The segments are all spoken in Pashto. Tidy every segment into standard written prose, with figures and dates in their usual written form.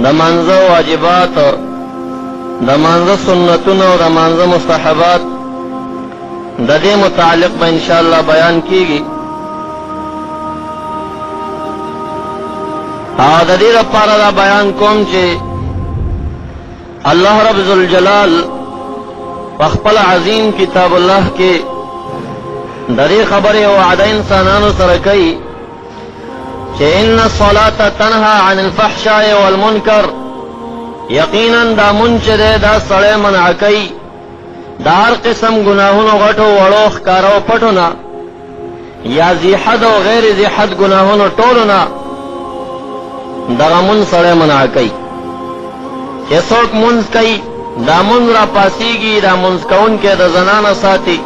د منځه واجبات، د منځه سنتونه او د منځه مستحبات د دې متعلق به ان شاء الله بیان کیږي. او د دې لپاره دا بیان کوم چې الله رب ذوالجلال په خپل عظیم کتاب الله کې د دې خبرې وعده انسانانو سره کوي چې ان الصلاة تنهى عن الفحشاء والمنکر، یقینا دا منچ دے دا سړی منع کوي دا هر قسم گناهونو غټو وړو ښکارو پټو نه یا ذی حد او غیر ذی حد گناهونو ټولو نه دغه منځ سړی منع کوي. چې څوک منځ کوي دا منځ را پاسیږي، دا منځ کوونکی د زنا نه ساتي،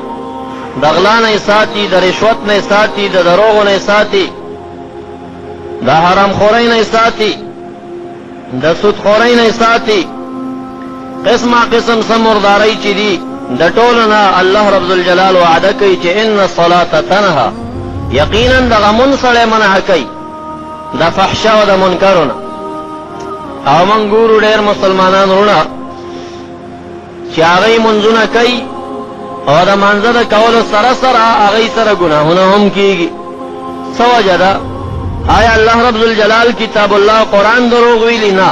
د غلا نه ساتي، د رشوت نه ساتي، د دروغو نه ساتي، د حرام خورۍ نه ساتي، د سود خورۍ نه ساتي، قسمه قسم سمردارۍ چې دي د ټولو نه الله رب ذوالجلال وعده کوي چې ان الصلاة تنهى، یقینا دغه منځ سړی منع کوي د فحشا او د منکرو نه. او موږ ګورو ډېر مسلمانان وروڼه چې هغوی منځونه کوي او د منځه د کولو سره سره هغوی سره ګناهونه هم کېږي. څه وجه ده؟ آیا الله رب ذوالجلال کتاب الله قرآن دروغ ویلی؟ نه،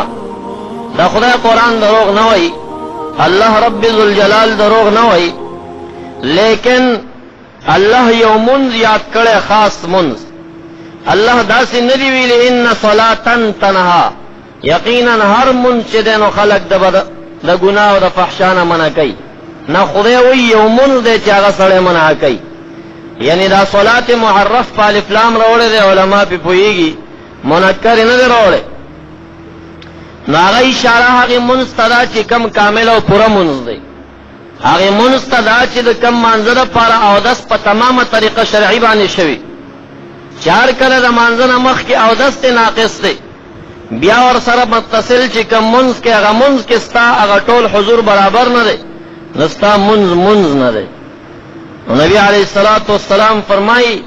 دا خدای قرآن دروغ نه وایي، الله رب ذوالجلال دروغ نه وایي، لیکن الله یو منځ یاد کړی، خاص منځ. الله داسې نه دی ویلی ان صلاة تنهى، یقینا هر منځ چې دی نو خلک د ګناه او د فحشا نه منع کوي. نه، خدای وایي یو منځ دی چې هغه سړی منع کوي. یعنی دا صلات معرف په الف لام راوړی دی، علما پې پوهېږي، منکر نه دی راوړی. نو هغه اشاره هغې منځ ته ده چې کم کامل او پوره منځ دی. هغې منځ ته ده چې د کم مانځه دپاره اودس په تمامه طریقه شرعي باندې شوي، چې هر کله د مانځه نه مخکې اودس دی ناقص دی، بیا ورسره متصل چې کم منځ کې هغه منځ کې ستا هغه ټول حضور برابر نه دی، نو ستا منځ نه دی. نبی علیہ الصلوۃ والسلام فرمایي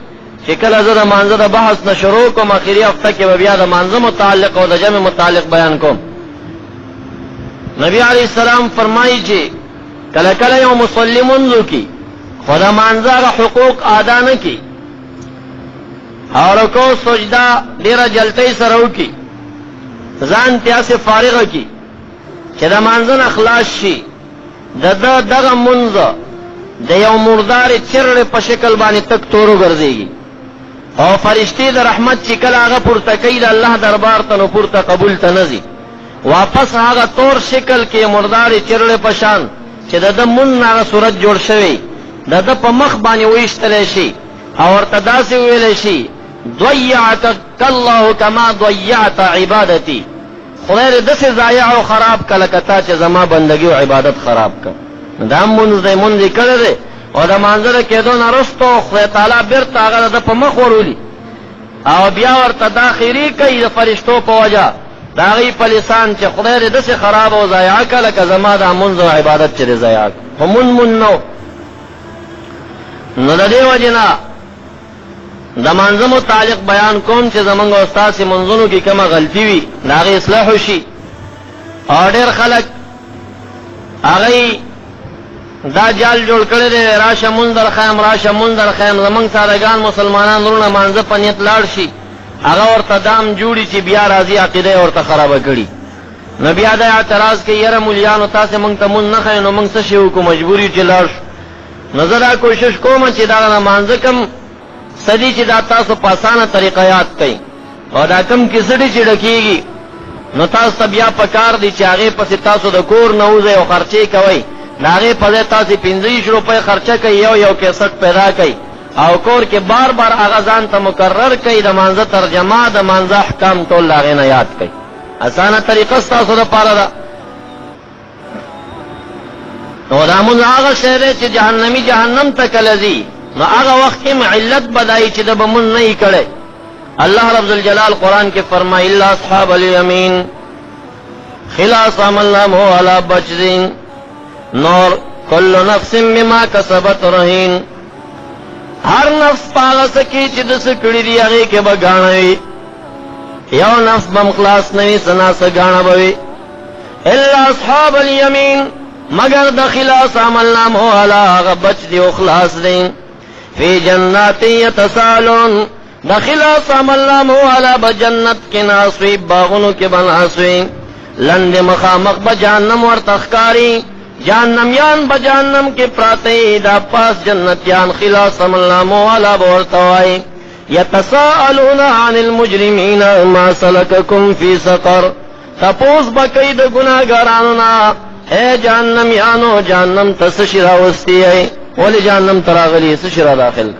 چې کله زه د مانځه د بحث نه شروع کوم اخري هفته کې به بیا د مانځه متعلق او د جمع متعلق بیان کوم. نبی علیہ السلام فرمایي چې کله کله یو مصلی منځ وکړي خو د مانځه هغه حقوق ادا نه کړي او رکوع سجده ډېره جلتۍ سره وکړي، ځان تیاسې فارغه کړي چې د مانځه نه خلاص شي، د ده دغه منځ د یو مردارې چرړې په شکل باندې تک تورو ګرځېږي او فرشتې د رحمت چې کله هغه پورته کوي د الله دربار ته، نو پورته قبول ته نه ځي، واپس هغه تور شکل کې مردارې چرړې په شان چې د ده مون هغه صورت جوړ شوی د ده په مخ باندې ویشتلی شي او ورته داسې ویلی شي ضیعتک الله کما ضیعت عبادتي، خدای دې داسې ضایع او خراب کړه لکه تا چې زما بندګي او عبادت خراب کړ. دا منځ دی، منځ یې کړی دی او د مانځه د کېدو نه وروسته خدای تعالی بېرته هغه د ده په مخ ورولي او بیا ورته دا خیري کوي د فرشتو په وجه د هغوی په لسان چې خدای دې داسې خراب او ضایع کړه لکه زما دا منځ او عبادت چې دې ضایع کړ، خو منځ نه و. نو د دې وجې نه د مانځه متعلق بیان کوم چې زمونږ او ستاسې منځونو کې کومه غلطي وي د هغې اصلاح وشي. او ډېر خلک هغوی دا جال جوړ کړی دی راشه مونځ درښیم، راشه مونځ درښیم. زمونږ سادهګان مسلمانان وروڼه مانځه په نیت لاړ شي، هغه ورته دام جوړي چې بیا راځي عقیده یې ورته خرابه کړي، نو بیا دا اعتراض کوي یاره مولیانو تاسې مونږ ته مونځ نه ښیئ، نو مونږ څه شی وکړو، مجبور یو چې لاړ شو. نو زه دا کوشش کوم چې دا مانځه کم صدي چې دا تاسو په اسانه طریقه یاد کړئ او دا کم کیسټې چې ډکېږي نو تاسو ته بیا پکار دی چې هغې پسې تاسو د کور نه وځئ او خرچې کوئ، د هغې په ځای تاسې 25 روپۍ خرچه کوئ، یو کیسټ پیدا کوئ او کور کې بار بار هغه ځان ته مقرر کوئ، د مانځه ترجمه د مانځه احکام ټول د هغې نه یاد کوئ. اسانه طریقه ستاسو دپاره ده. نو دا مونځ هغه شی دی چې جهنمي جهنم ته کله ځي، نو هغه وخت کې علت بدایي چې د به مونځ نه یې کړی. الله رب ذوالجلال قرآن کې فرمایي الا اصحاب الیمین خلاص عملناه علی بچدین نور کل نفس بما کسبت رهین، هر نفس پاغه څه کې چې د څه کړي دي هغې کې به ګاڼه وي. یو نفس بم خلاص نوی سنا سگانا بوی الا اصحاب الیمین مگر د خلاص عمل نامو علا غبچ دی و خلاص دی فی جنات یتسالون د خلاص عمل نامو علا بجنت کی ناسوی باغنو کی بناسوی لند مخامق بجانم ورتخکاری جہنمیان بجہنم کے پراتے دا پاس جنتیان خلاص عمل نامو علا بورتوائی یتساءلون عن المجرمین ما سلککم فی سقر تپوس بکی دا گناہگارانونا اے جہنمیانو جہنم تسشرا وستی ہے ولی جہنم تراغلی سشرا داخل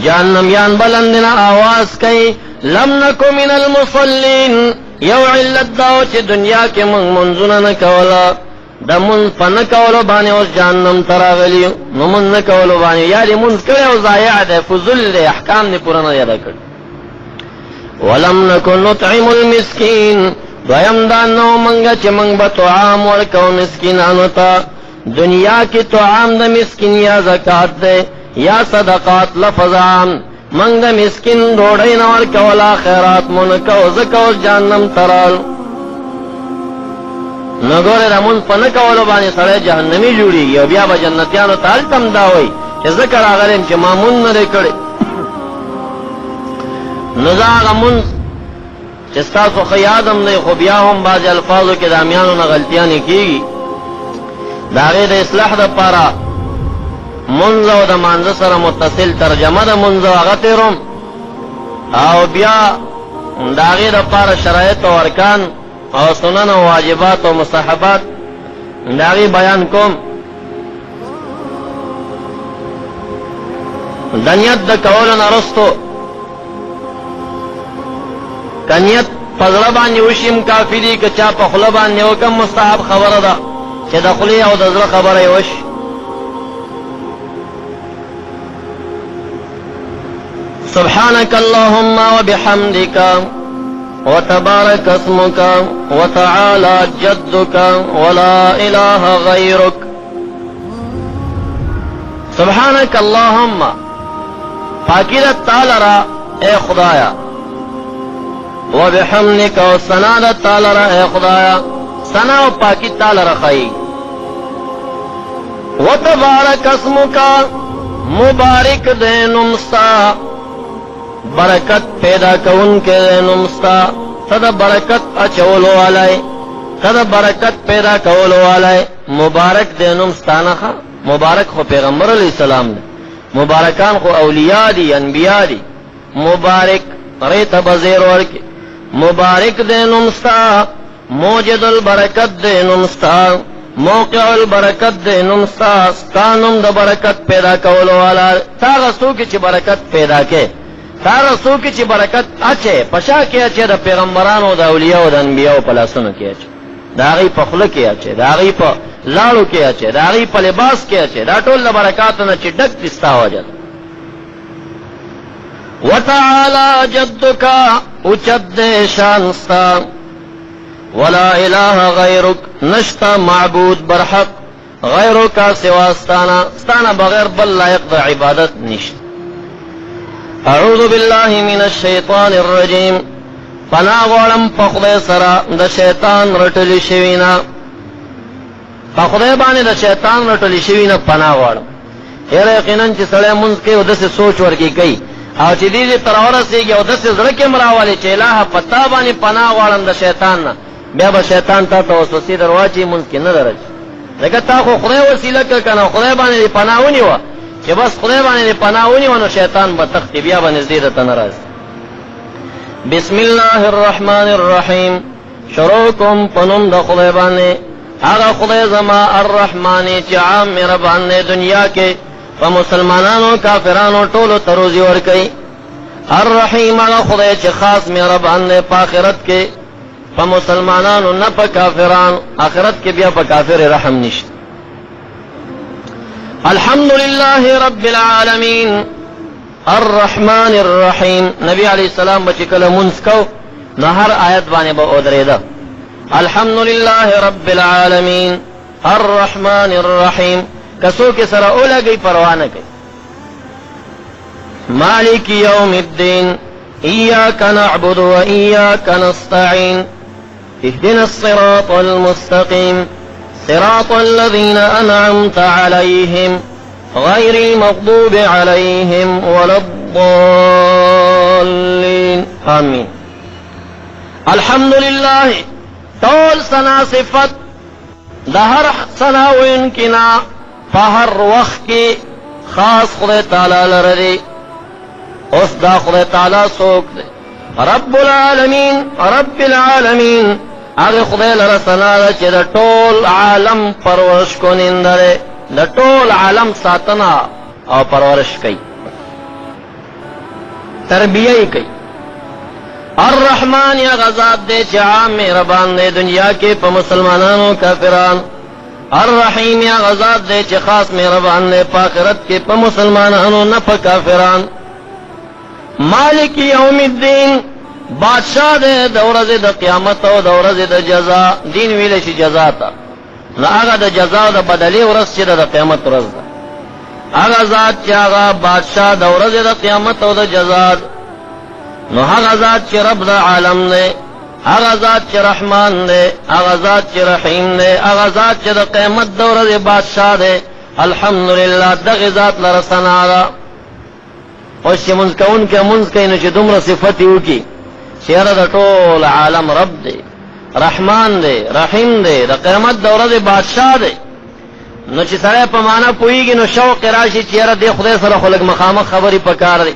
جہنمیان بلندنا آواز کئی لم نکو من المصلین یو علت داو چی دنیا کے منزونا نکولا دا منز پا نکولو بانی اس جہنم تراغلیو نو منز نکولو بانی یادی منز کرے و ضائع دے فضل دے احکام دے پورا یادا کر ولم نکن نطعم المسکین دویم دانو منگا چی منگ با طعام ورکو مسکینانو تا دنیا کی طعام دا مسکین یا زکاة دے یا صدقات لفظ عام منگ دا مسکین دوڑی نورکو لا خیرات منکو زکو جہنم ترال نگوره رمون پا نکولو بانی سڑے جہنمی جوڑی گی و بیا با جنتیانو تال تم داوئی چه ذکر آگرین چه مامون نرے کڑے نزاغ من چه ستاسو خیادم دے خو بیا هم باز الفاظو که دامیانو نا غلطیانی کیگی داغی دا اصلاح دا پارا منزو دا مانز سر متصل ترجمه دا منزو اغتیرم او بیا داغی دا پارا شرائط و ارکان او سنن و واجبات و مستحبات داغی بیان کوم دنیت دا کولن ارستو کنیت پزربان یوشیم کافی دی که چا پا خلبان نیوکم مستحب خبر دا چه دا خلی او دا زر خبر یوش سبحانك اللهم وبحمدك وتبارك اسمك وتعالى جدك ولا إله غيرك سبحانك اللهم پاکیدت تعالی را اے خدایا وبحمدك وسنادت تعالی را اے خدایا سنا و پاکی تعالی را خی وتبارك اسمك مبارک دے نمستا برکت پیدا کون کے نمستا تد برکت اچولو علی تد برکت پیدا کولو علی مبارک دے نمستانا خوا مبارک خو پیغمبر علیہ السلام دے مبارکان خو اولیاء دی انبیاء دی مبارک ریت بزیر ورکی مبارک دے نمستا موجد البرکت دے نمستا موقع البرکت دے نمستا ستانم دا برکت پیدا کولو علی تا غصو کی چی برکت پیدا کے تارا سو کی چی برکت اچھے پشا کی اچھے دا پیغمبرانو دا اولیاء دا انبیاء پا لاسونو کی اچھے دا غی پا خلق کی اچھے دا غی پا لارو کی اچھے دا غی پا لباس کی اچھے دا طول دا برکاتنا چی ڈک تستا ہو جاتا وتعالی جدکا اچد دے شانستا ولا الہ غیرک نشتا معبود برحق غیرکا سواستانا ستانا بغیر بل لائق دا عبادت نشتا اعوذ باللہ من الشیطان الرجیم پناہ غوڑم پخدے سرا دا شیطان رٹلی شوینا پخدے بانے دا شیطان رٹلی شوینا پناہ غوڑم ایرے یقیناً چی سڑے منز کے او دس سوچ ورکی کئی او چی دیدی ترورسی گی او دس زرکم راوالی چی الہ پتا بانے پناہ غوڑم دا شیطان نا بیا با شیطان تا توسوسی درواچی منز کی ندرج لیکن تا خو خدے وسیلہ کنا خدے بانے دی پناہ ہونی وا کہ بس خدای باندې پناهونی ونو شیطان به تخت بیا به نزدې ته ناراض بسم الله الرحمن الرحیم شروع کوم پنوم د خدای باندې هغه خدای زما الرحمن چې عام مهربان دی دنیا کې په مسلمانانو کافرانو ټولو ته روزي ورکوي الرحیم هغه خدای چې خاص مهربان دی په آخرت کې په مسلمانانو نه په کافرانو آخرت کې بیا په کافر رحم نشته الحمد لله رب العالمين الرحمن الرحيم نبی علیہ السلام بچی کل منس کو نهر آیت بانے با ادریدہ الحمد لله رب العالمين الرحمن الرحيم کسو کے سر اولا گئی پروانہ گئی مالک یوم الدین إياك نعبد وإياك نستعين اهدنا الصراط المستقيم صراط الذين أنعمت عليهم غير المغضوب عليهم ولا الضالين آمين. الحمد لله طول سنا صفت دهر سنا وينكنا فهر وقت کی خاص خدا تعالی لردی اس دا خدا تعالی سوک دے رب العالمین رب العالمین اگر خدا لرسنا دا چه دا طول عالم پرورش کنین دے دا طول عالم ساتنا او پرورش کئی تربیہ کئی. الرحمن یا غزاد دے چه عام مہربان دے دنیا کے پا مسلمانانو کافران. الرحیم یا غزاد دے چه خاص مہربان دے پا آخرت کے پا مسلمانانو نہ پا کافران. مالک یوم الدین بادشاہ دے دورز دا قیامت و دورز دا جزا. دین ویلشی جزا تا نا آگا دا جزا دا بدلی ورس چی دا قیامت ورس دا آگا ذات چی آگا بادشاہ دورز دا قیامت و دا جزا. نو آگا ذات چی رب دا عالم دے آغا ذات چی رحمان دے آغا ذات چی رحیم دے آغا ذات چی دا قیمت دور دے بادشاہ دے. الحمدللہ دغی ذات لرسنا دا اوش چی منز کون کے منز کئی نو چی دمر صفتیو کی چیر دا طول عالم رب دے رحمان دے رحیم دے دا قیمت دور دے بادشاہ دے. نو چی سرے پا مانا پوئیگی نو شوق راشی چیر دے خدای سر خلق مخامق خبری پکار دے.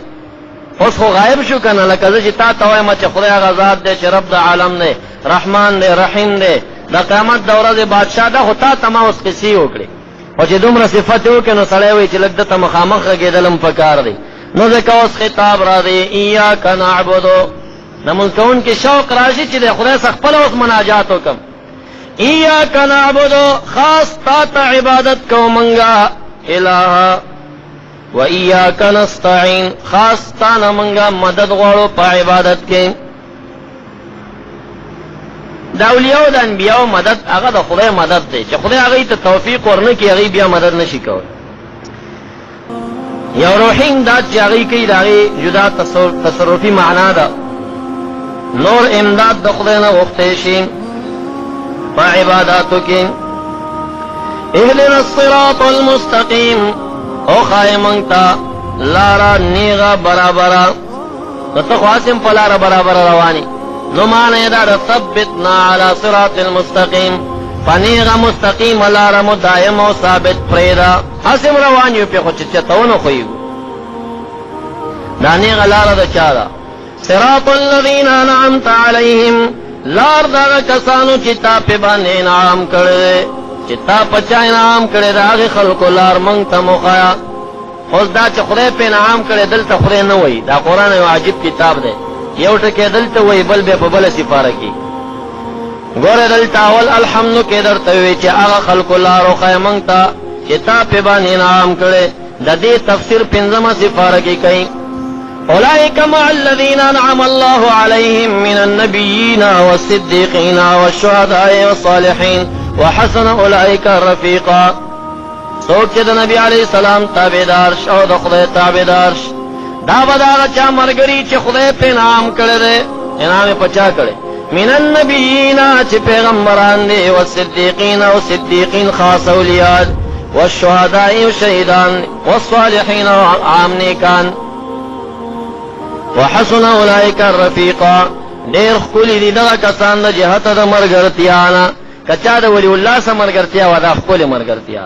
اس کو غائب شو کنا لکه چې تا ته وایم چې خدای هغه ذات دی چې رب د عالم دی رحمان دی رحیم دی د قیامت د ورځې بادشاہ ده. خو تا ته ما اوس قصې وکړې او چې دومره صفت وکړې نو سړی وایي چې لږ دته مخامخ غږېدلم پکار دی. نو ځکه اوس خطاب را دی ایاک نعبدو لمونځ کوونکي شوق راشي چې د خدای څخه خپله اوس مناجات وکړم. ایاک نعبدو خاص تا ته عبادت کو منګه الہ و ایاک نستعین خاص تانا منگا مدد غوڑو پا عبادت کے. دا اولیاء دا انبیاء مدد اگا دا خدای مدد دے چا خدای اگئی تا توفیق ورنکی اگئی بیا مدد نشی کول. یا روحین دا چا اگئی کئی دا اگئی جدا تصرفی معنا دا نور امداد دا خدای نا وقتشین پا عباداتو کے. اهدنا الصراط المستقیم او خواهی منگتا لارا نیغا برابرا نتا خواسم پا لارا برابرا روانی نو معنی دا ثبتنا علی صراط المستقیم پا نیغا مستقیم لارا مدائم و ثابت پریدا حسم روانیو پی خود چتونو خویگو دا نیغا لارا دا چادا صراط الذین انعمت علیہم لار دا کسانو چتا پی باندې انعام کرده چتا پچا انعام کرده دا آغی خلقو لار منگتا مخایا. اوس دا چې خدای په انعام کړي دلته خدای نه وای. دا قرآن یو عجیب کتاب دی یو ټکی دلته وای بل به په بل سفاره کی ګوره دلته اول الحمد کې درته وی چې هغه خلق لارو خیمنګ ته چې تا په باندې انعام کړي د دې تفسیر پنځمه سفاره کې کوي. اولئک مع الذین انعم الله علیهم من النبیین والصدیقین والشهداء والصالحین وحسن اولئک رفیقا. سوک چې د نبی علیہ السلام تابعدار شو د خدای تابعدار دا بداغه چا مرګري چې خدای په نام کړی دی انعام پچا کړی من النبیین چې پیغمبران دي او صدیقین او صدیقین خاص اولیاء والشهداء شهیدان والصالحین عام نیکان وحسن اولئک الرفیقا. ډیر خولي دي دغه کسان د جهت د مرګرتیانا کچا د ولی الله سره مرګرتیا و دا خپل مرګرتیا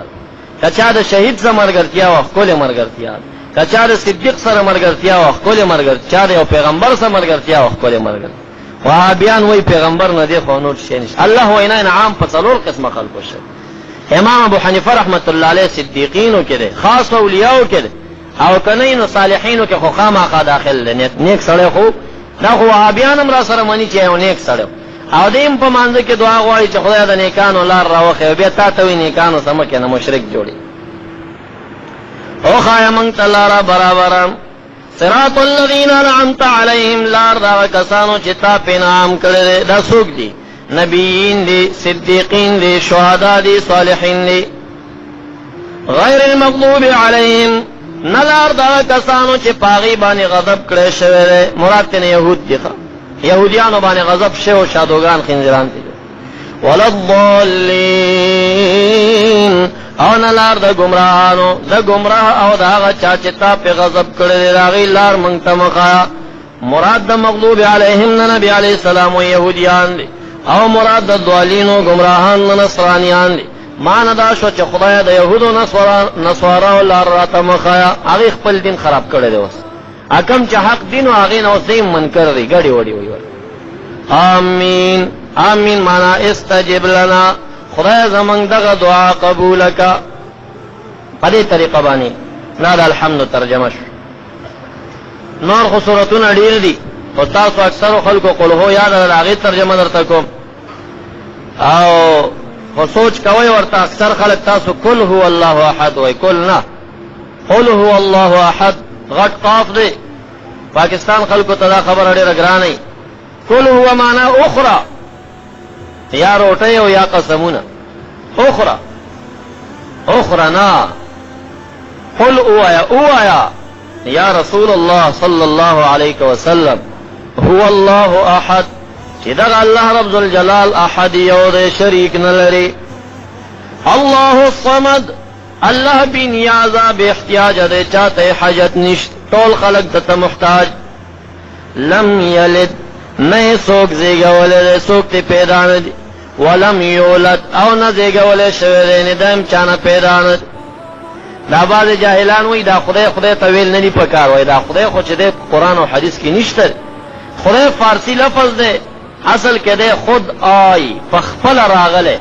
کچا د شهید سره مرګرتیا و خپل مرګرتیا کچا د صدیق سره مرګرتیا و خپل مرګرتیا د یو پیغمبر سره مرګرتیا و خپل مرګرتیا. وهابیان وای پیغمبر نه دی خو نور شي نشه. الله وینا انعام په څلور قسمه خلقو شه. امام ابو حنیفه رحمت الله علیه صدیقینو کې ده خاص اولیاءو کې ده او کنین صالحینو کې خو خامخا داخل ده. نیک سره خو دا خو وهابیان هم را سره مانی چې یو نیک سره او دیم په مانځ کې دعا غواړي چې خدای د نیکانو لار راوخی بیا تا ته وی نیکانو سم کې نه مشرک جوړي. او خایا مونږ ته لاره برابر صراط الذین انعمت علیهم لار دا کسانو چې تا په انعام کړی دا څوک دي؟ نبیین دي صدیقین دي شهدا دي صالحین دي. غیر المغضوب علیهم نلار دا کسانو چې پاغي باندې غضب کړی شوی دی، مراد تینا یهود دی، یهودیانو باندې غضب شوی، شادوغان خنزیران دی. ولا الضالین، او نلار دا گمراهانو، دا گمراه او دا آغا چا چې تا پی غضب کړی دی دا غی لار منگتا مخایا. مراد دا مغضوب علیهم نبی علیہ السلام و یهودیان دی، او مراد دا دوالین و گمراهان نصرانیان دی. معنی دا شو چې خدای د یهودو نصارا لار راته مخایا، هغه خپل دین خراب کړی دی. اوس اکم چې حق دین او هغه نو سیم منکر دی، ګډي وډي وي. آمین آمین معنی استجب لنا، خدای زمونږ دغه دعا قبول کا. په دې طریقه باندې دا د الحمد ترجمه شو. نور خو سورتونه ډیر دي او تاسو اکثر خلکو قل هو یاد هغه ترجمه درته کوم، او خو سوچ کوي ورته اکثر خلک تاسو قل هو الله احد وای، قل نه، قل هو الله احد غټ قاف دی. پاکستان خلکو ته دا خبر ډیره ګرانه. قل هو معنا اخرى، یا روټي او یا قسمونه. اخرى اخرى نا، قل اوایا یا رسول الله صلی الله علیه وسلم هو الله احد، چې دا الله رب الجلال احد یو دی، شریک نه لري. الله الصمد، الله بنیازه به احتیاج دی، چاته حاجت نشته، ټول خلق دته محتاج. لم یلد، نه څوک زیږولې، څوک ته پیدا نه دي. ولم یولد، او نه زیږولې شوی دی، نه دیم چانه پیدا نه. دا بعض جاهلان وای دا خدای طویل نه دی پکار، وای دا خدای خو چې د قرآن او حدیث کې نشته. خدای فارسی لفظ دی، اصل کې دی خود آی، پخپل راغله،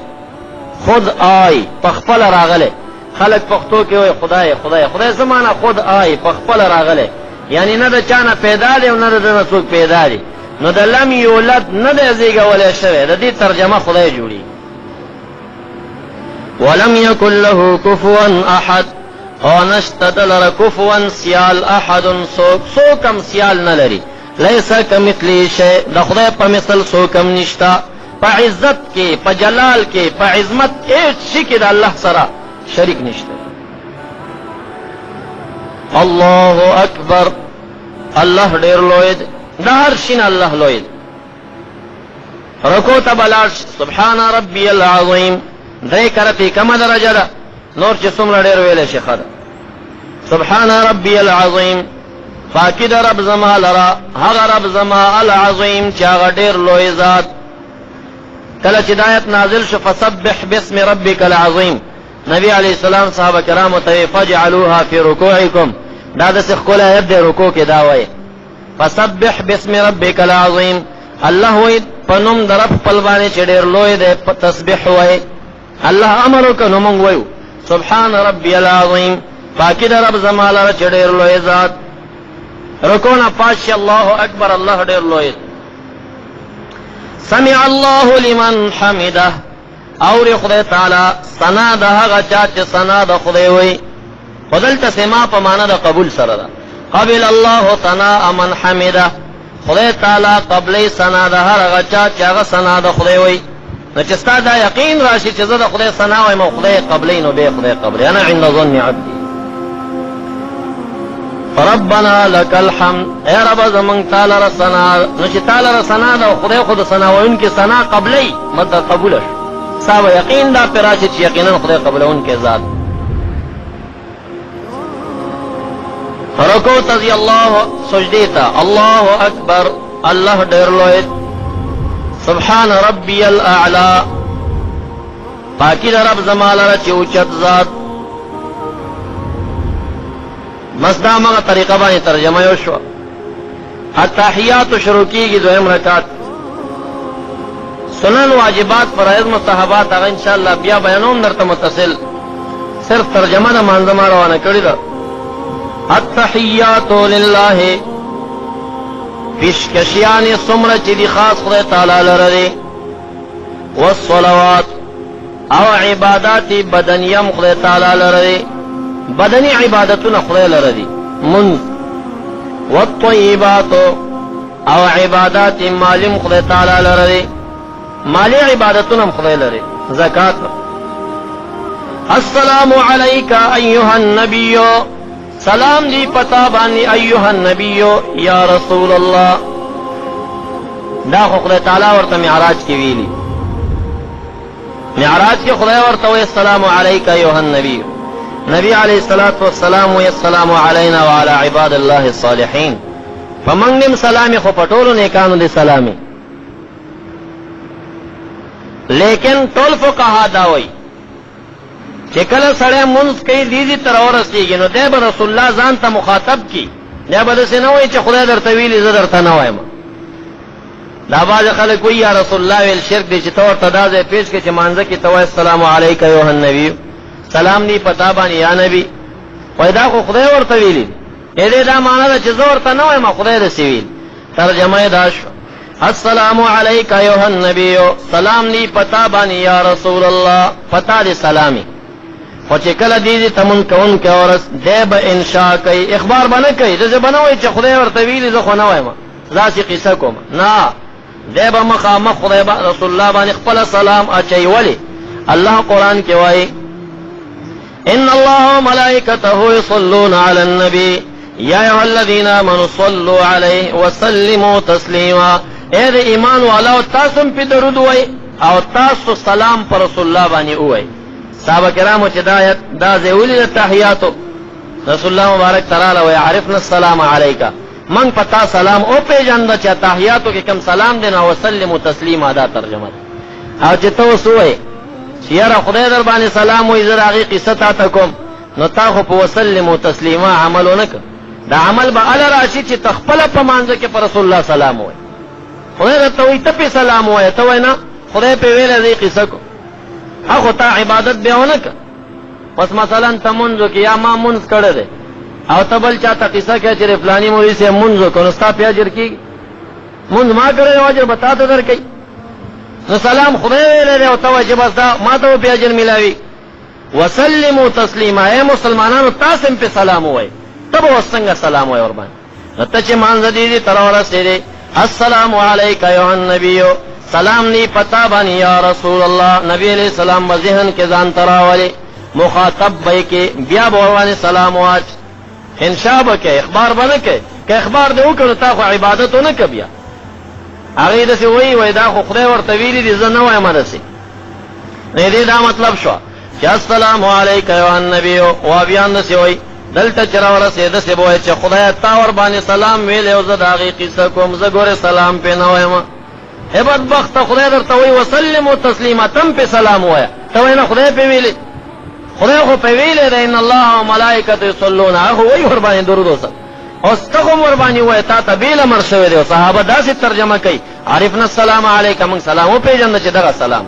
خود آی پخپل راغله. خلق پښتو کې وای خدای خدای خدای زمانہ خود آی پخپل راغله، یعنی نه د چانه پیدا دی او نه د څوک پیدا دی. نو د لم یولد نه د زیږولې شوی، د دې ترجمه خدای جوړي. ولم یکن له کفوا احد، او نشتد لر کفوا سیال احد، سوکم سیال نه لري. لیس کمثلی شیء، د خدای په مثل سوکم نشتا. په عزت کې، په جلال کې، په عظمت هیڅ شي کې د الله سره شریک نشته. الله اکبر، الله ډیر لوی دی، د هر شي نه الله لوی دی. رکوع ته بلاړ سبحان ربی العظیم، درې کرتی کومه درجه ده، نور چې څومره ډیر ویلی شي ښه ده. سبحان ربی العظیم، پاکی در رب زما لرا، هغه رب زما العظیم چې هغه ډیر لوی ذات. کله چې آیت نازل شو فسبح باسم ربک العظیم، نبی علیہ السلام صحابه کرامو ته فجعلوها فی رکوعکم، دا د ښکلی آیت دی، رکوع کې دا وایي فسبح باسم ربک العظیم. الله وایي په نوم د رب خپل باندې چې ډیر لوی دی په تسبیح وایي. الله امر وکړ نو موږ وایو سبحان ربی العظیم، پاکی در رب زما لره چې ډیر لوی ذات. رکوع نه پاش الله اکبر، الله ډیر لوی. سمع الله لمن حمده، اور خدای تعالی ثنا د هغه چا چې ثنا د خدای وي. بدلته سما په معنا د قبول سره ده. قبل الله ثنا من حمده، خدای تعالی قبلې ثنا د هغه چا چې هغه ثنا د خدای وي. نو چې ستا دا یقین راشي چې زه د خدای ثنا وایم او خدای قبلې، نو به خدای قبلې. انا عند ظن عبدي. ربنا لك الحمد، اے رب زمونږ تعالی را ثنا، نو چې تعالی را ثنا ده او خدای خود ثنا وایونکي ثنا قبلې مطلب قبول شي. صاحب یقین دا پراشي چې یقینا خدای قبلونکي ذات. رکوع تزي الله سجدی تا، الله اکبر، الله ډیر لوی. سبحان ربی الاعلى، پاکی در رب زما لره چې اوچت ذات. بس دا مغه طریقه باندې ترجمه یو شو. التحیات شروع کیږي دویم رکعت. سنن واجبات فرائض مستحبات هغه ان شاء الله بیا بیانوم درته متصل، صرف ترجمه د مانځه روانه کړی ده. التحیات لله، پیشکشیان څومره چې دي خاص خدای تعالی لره دي. والصلوات، او عبادات بدنیه خدای تعالی لره دي، بدنی عبادتونه خدای لره دي منځ. والطیبات، او عبادات مالی خدای تعالی لره دي، مالی عبادتونه خدای لره. زکات. السلام علیک ایها النبی، سلام دی پتا بانی ایوہ النبیو یا رسول اللہ. دا خدای تعالی ورته معراج کی ویلی. معراج کی خدای ورته وی السلام علیک ایوہ النبی. نبی علیہ الصلوۃ والسلام وی السلام علینا وعلی عباد اللہ الصالحین. فمنگم سلامی خو پټولو نیکانو دی سلامی. لیکن ټول فقها دا وی چې کله سړی منځ کوي دیدی تر ورسېږي نو دی به رسول الله ځان ته مخاطب کی. دی به داسې نه وایي چې خدای درته ویلي زه درته نه وایم. دا بعض خلک وایي یا رسول الله ویل شرک دی چې ته ورته دا ځای پیش کړې چې مانځه کې ته وایې السلام علیک ایها النبي. سلام دی پتا باندې یا نبی. وایي دا خو خدای ورته ویلي. دې دا معنا ده چې زه ورته نه وایم خدای داسې ویل. ترجمه یې دا شوه السلام علیک ایها النبی. سلام دی پتا باندې یا رسول الله. پتا دی سلامي. خو چې کله دې تمون کون کې اورس دی به انشاء کوي اخبار به نه کوي. داسې به نه وایي چې خدای ورته ویلي زه خو نه وایم داسې قصه کوم. نه دی به مخامخ خدای رسول الله باندې خپل سلام اچوي. ولې الله قرآن کې وایي ان الله وملائکته یصلون علی النبی یا ایها الذین آمنوا صلوا علیه وسلموا تسلیما. اے د ایمان والاو تاسو هم پې درود وایئ او تاسو سلام پر رسول الله باندې ووایئ. صحابه کرامو چې دا ځای ولید تحیاتو رسول الله مبارک تعالی وایي عرفنا السلام علیکا. من پتا سلام او پیژنده چې تحیاتو کې کم سلام دینا وسلموا تسلیما. دا ترجمه او چې ته اوس ووایې چې یاره خدای در باندې سلام وایي زه د هغې قصه تا ته کوم نو تا خو په وسلموا تسلیما عمل ونه کړ. دا عمل به اله راشي چې ته خپله په مانځه کې په رسول الله سلام وایي. خدای درته وایي ته پې سلام وایه ته وایې نه خدای پې ویلی زه یې قصه کوم. خو تا عبادت بیا ونه که. پس مثلا ته مونځ وکړې یا ما مونځ کړی دی او ته بل چا ته قصه کوې چې د فلاني مولوي صاحب مونځ وکړو نو ستا پې اجر کېږي. مونځ ما کړی دی اجر به تا ته در کوي. نو سلام خدای ویلی دی او ته وایې چې بس دا ما ته به پې اجر میلاوي. وسلموا تسلیما. ای مسلمانانو تاسو هم پې سلام ووایئ. ته به اوس څنګه سلام وایې ورباندې. نو ته چې مانځه دې تر ورسېدې السلام علیک ایها النبی. سلام نی پتا بانی یا رسول اللہ. نبی علیہ السلام بذہن کے ځان تراولی مخاطب بے کے بیا بوروانی سلام واچ انشاء بکے اخبار بنکے کہ اخبار دے وکړو تا خو عبادت ونه که. بیا هغې داسې وایي دا خو خدای ورته ویلي دي زه نه وایم داسې. نه دې دا مطلب شوه چې السلام علیک ایها النبی. او بیا هم داسې وایي دلته چې راورسېده داسې به وایي چې خدایه تا ورباندې سلام ویلی او زه د هغې قصه کوم زه ګورې سلام پې نه وایم. اے بدبخت خدای درته وایي وسلموا تسلیما. تم پې سلام وایه ته وایې نه خدای پې ویلی. خدای خو پې ویلی دی ان الله وملائکته یصلون. هغه وایي ورباندې درود وسه اوس ته هم ورباندې وایه تا ته بېل امر شوی دی. او صحابه داسې ترجمه کوي عرفنا السلام علیک. موږ سلام وپېژنده چې دغه سلام.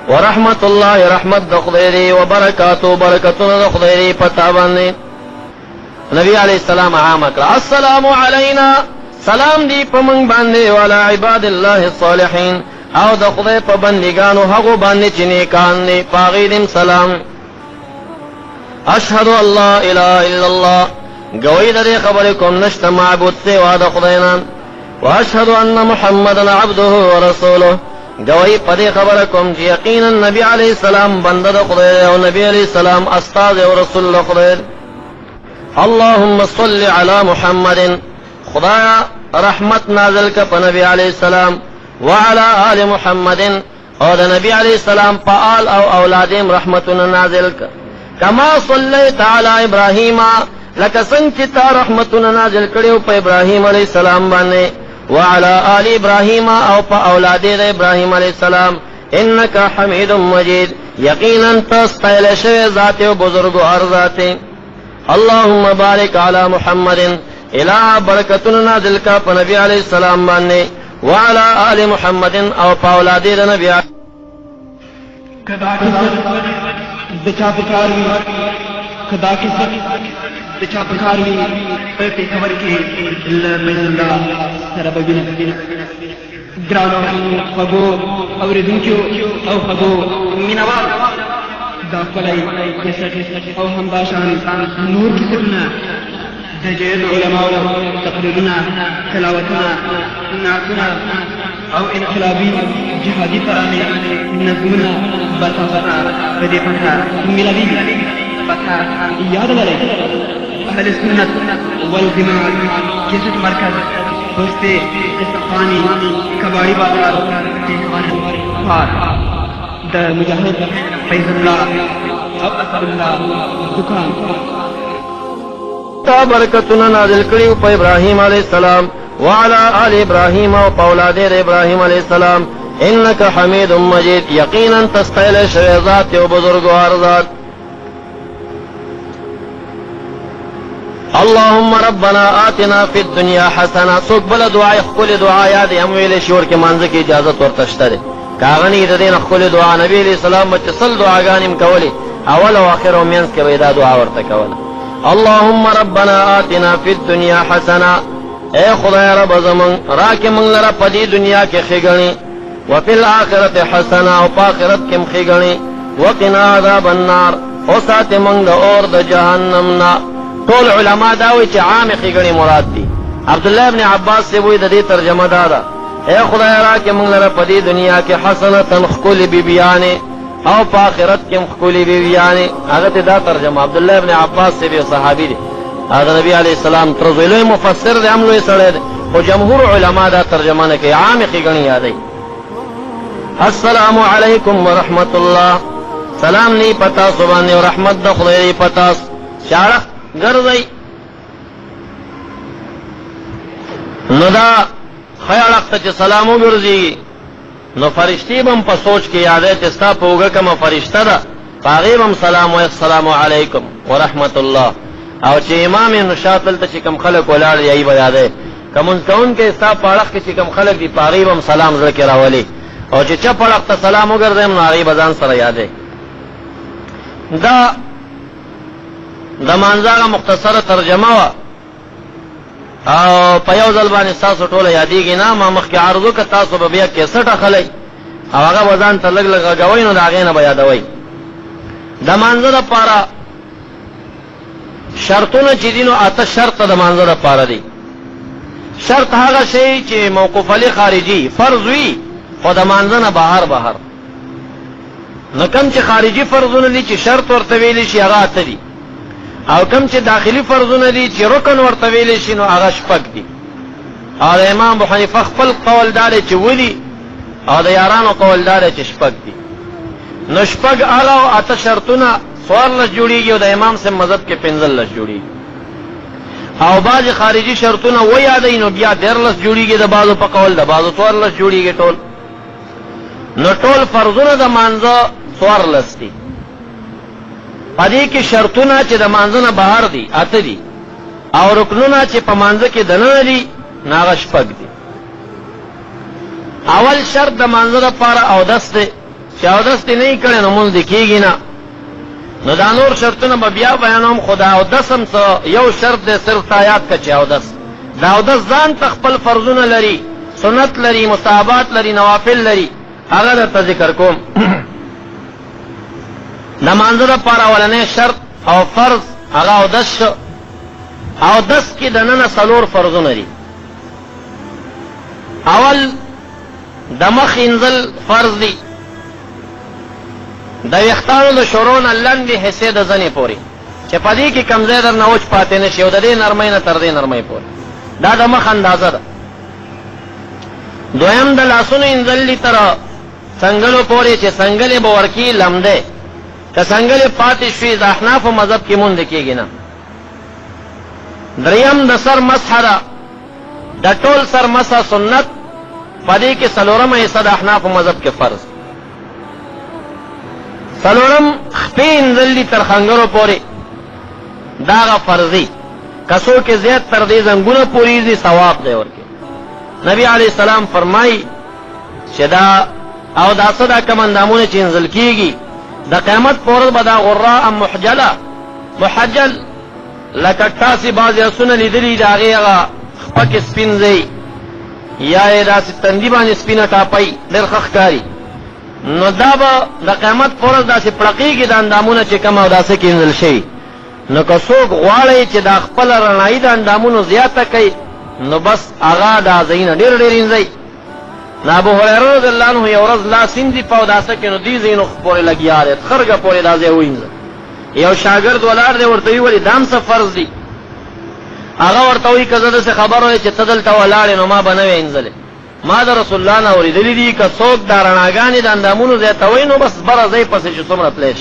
ورحمت الله رحمت د خدای دی وبرکاتو برکتونه د خدای دی په تا باندې. نبی علیہ السلام عامه کړه السلام علینا. سلام دی په موږ باندې والا عباد الله الصالحین او د خدای په بندګانو هغو باندې چې نیکان دي په هغې دې سلام. اشهد ان لا اله الا الله. گوی د دې خبرې کوم نشته معبود سوا د خدای نه. واشهد ان محمدا عبده ورسوله. گوی په دې خبره کوم چې یقینا نبی علیه السلام بنده د خدای او نبی علیه السلام استاد او رسول د خدای. اللهم صل علی محمد. خدایا رحمت نازل کا پا نبی علیہ السلام وعلا آل محمد. او دا نبی علیہ السلام پا آل او اولادیم رحمتنا نازل کا کما صلیت علی ابراہیم. لکا سنگ چتا رحمتنا نازل کریو پا ابراہیم علیہ السلام بانے. وعلا آل ابراہیم او پا اولاد دا ابراہیم علیہ السلام. انکا حمید مجید. یقینا تستیل شوی ذاتی و بزرگوار ذاتی. اللهم بارک علی محمد. الہ برکتنا نازل کا پا نبی علیہ السلام بانے وعلا آل محمد او پا اولادی دا نبی کدا دچا پکاروی کدا دچا پکاروی پرتی خبر کی بیزندہ سربگن گرانو خبو اور دنچو او خبو منوال دا قلعی کسر او همداشان نور کسرنا دجيل علماء تقريرنا تلاوتنا نعتنا او انقلابي جهادي تراني نظمنا بطاقنا رديفتها ملابي بطا ياد لدي اهل السنت والجماعة کیسٹ مرکز پوسٹ استفانی کباڑی بازار د مجاهد فیض الله او اسد الله دکان تا برکتنا نازل کړیو په ابراهیم علیه السلام وعلى آل ابراهیم او اولاد ابراهیم علیه السلام انك حمید مجید یقینا تستایل شوی ذات او بزرگوار ذات. اللهم ربنا آتنا فی الدنیا حسنه. څوک بل دعا خپل دعا یاد هم ویل شور کې مانځ کې اجازه ورته شته کاغنی د دین خپل دعا نبی علیہ السلام چې صل دعاګانیم کولی اول او اخر او مینس کې وېدا دعا ورته کوله. اللهم ربنا آتنا فی الدنیا حسنه. اے خدای رب زمون راکې مونږ لره په دې دنیا کې ښېګڼې وفي الآخرة حسنه او په آخرت کې هم ښېګڼې وقنا عذاب النار او ساتې مونږ د اور د جهنم نه. ټول علما دا وایي چې عامې ښېګڼې مراد دي. عبدالله ابن عباس سے وایي د دې ترجمه دا ده اے خدای راکې مونږ لره په دې دنیا کې حسنة ښکلې بیبیانې او په آخرت کې هم ښکلې بیبیانې. هغه ته دا ترجمه عبدالله ابن عباس سے به صحابي دی هغه نبی علیہ السلام تر لوی مفسر دی هم لوی سړی دی خو جمهور علما دا ترجمه نه کوي عامې ښېګڼې یادوي. السلام علیکم ورحمت الله. سلام نی پتا سبحانه و رحمت د خدای پتا شارخ ګرځي نو دا خیال اخته چې سلام وګرځي نو فرشتي بم په سوچ کې یادې ته ستا په وګه کوم فرشته ده هغه بم سلام و السلام علیکم ورحمت الله. او چې امام نشاطل ته چې کوم خلک ولاړ یې بیاده کوم څون کې ستا په اړه کې کوم خلک دی پاغي بم سلام زړه کې راولي او چې چا په اړه ته سلام وګرځم نو هغه بزان سره یادې. دا د مانځه مختصره ترجمه وا او په یو ځل باندې تاسو ټول یادېږي نه ما مخکې عرض وکړ تاسو به بیا کیسټ اخلئ او هغه وزن ته لږ لږ غوي نو د هغې نه به یادوئ. د مانځه دپاره شرطونه چې دي نو اته شرط د مانځه دپاره دي. شرط هغه شی چې موقوف علی خارجي فرض وي خو د مانځه نه بهر نو کوم چې خارجي فرضونه دي چې شرط ورته ویلی شي هغه اته دي او کوم چې داخلي فرضونه دي چې رکن ورته ویلی شي نو هغه شپږ دي. او د امام ابو حنیفه خپل قول دا دی چې ولي او د یارانو قول دا دی چې شپږ دي. نو شپږ هغه او اته شرطونه 14 جوړیږي او د امام سے مذهب کې 15 جوړیږي او بعض خارجي شرطونه و یادای نو بیا 14 جوړیږي د بعضو په قول د بعضو 14 جوړیږي ټول. نو ټول فرضونه د مانځه 14 دي. پدې کې شرطونه چې د مانځه نه بهر دي اته دي او رکنونه چې په مانځه کې دننه دي ناغه شپږ دي. اول شرط د مانځه لپاره اودس دی چې اودس دې نه کړي نو مونږ دې کېږي نه. نو دا نور شرطونه به بیا بیانوم خدا اودس هم یو شرط دی صرف تایات کا چې اودس دا اودس ځان ته خپل فرضونه لري سنت لري مستحبات لري نوافل لري هغه درته ذکر کوم. د مانځه لپاره اولنی شرط او فرض هغه اودس شو. اودس کې دننه 4 فرضونه دي. اول د مخ انزل فرض دی د ویښتانو د شورو نه لنډې حصې د زنې پورې چې په دې کې کم ځای درنه وچ پاتې نه شي او د دې نرمۍ نه تر دې نرمۍ پورې دا د مخ اندازه ده. دویم د لاسونو انزل دي تر څنګلو پورې چې څنګلې به ورکي لمدې که څنګلې پاتې شوي د احنافو مذهب کې مونږ کېږي نه. دریم د سر مسح ده د ټول سر مسح سنت په دې کې 4مه حصه د احنافو مذهب کې فرض. 4م خپې انزل دي تر خنګرو پورې دا هغه فرضي کسو کې زیات تر دې زنګونه پورې دي ثواب دی ورکې. نبی علیہ السلام فرمایي چې دا او دا څه دا کوم اندامونه چې انزل کېږي د قیامت په ورځ به دا غراء محجل لکه تاسې بعضې اسونه لیدلي د هغې هغه خپه کې سپین ځای یا یې داسې تندي باندې سپینه ټاپۍ ډېر ښه ښکاري نو دا به د قیامت په ورځ داسې پړقېږي د اندامونه چې کوم اوداسه کې انزل شوي. نو که څوک غواړئ چې دا خپله رڼایي د اندامونو زیاته کوي نو بس هغه دا ځایونه ډېر ډېر انځئ. نو ابو هریره رضی الله عنه یو ورځ لاس انځي په اوداسه کې نو دې ځایونو پورې لګیا دی خرګه پورې دا ځای وینځه. یو شاګرد ولاړ دی ورته ویل دا هم څه فرض دي هغه ورته وی کزه د خبر وای چې تدل ته ولاړ نو ما بنوي انځله ما د رسول الله نه اوریدلې دي که څوک دارناګانی د اندامونو زه ته وای نو بس بره ځای پسې چې څومره پلیش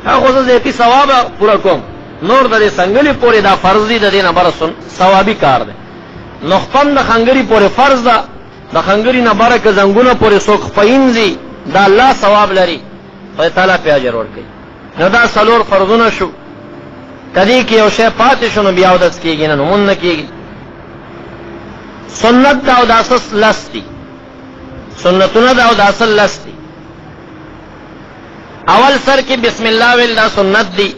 هغه زه دې ثواب پورا کوم نور د څنګهلی پورې دا فرض دي د دینه بر ثوابي کار دی نو خپل د خنګری پورې فرض ده د خنګری نه برکه زنګونه پورې څوک پاینځي دا الله ثواب لري خدای تعالی په اجر ورکړي نو دا څلور فرضونه شو کدی کې یو شی پاتې شونه بیا ودس کېږي نه مونږ نه کېږي سنت دا او د اساس لستی سنتونه دا او د اصل لستی اول سر کې بسم الله ویل دا سنت دی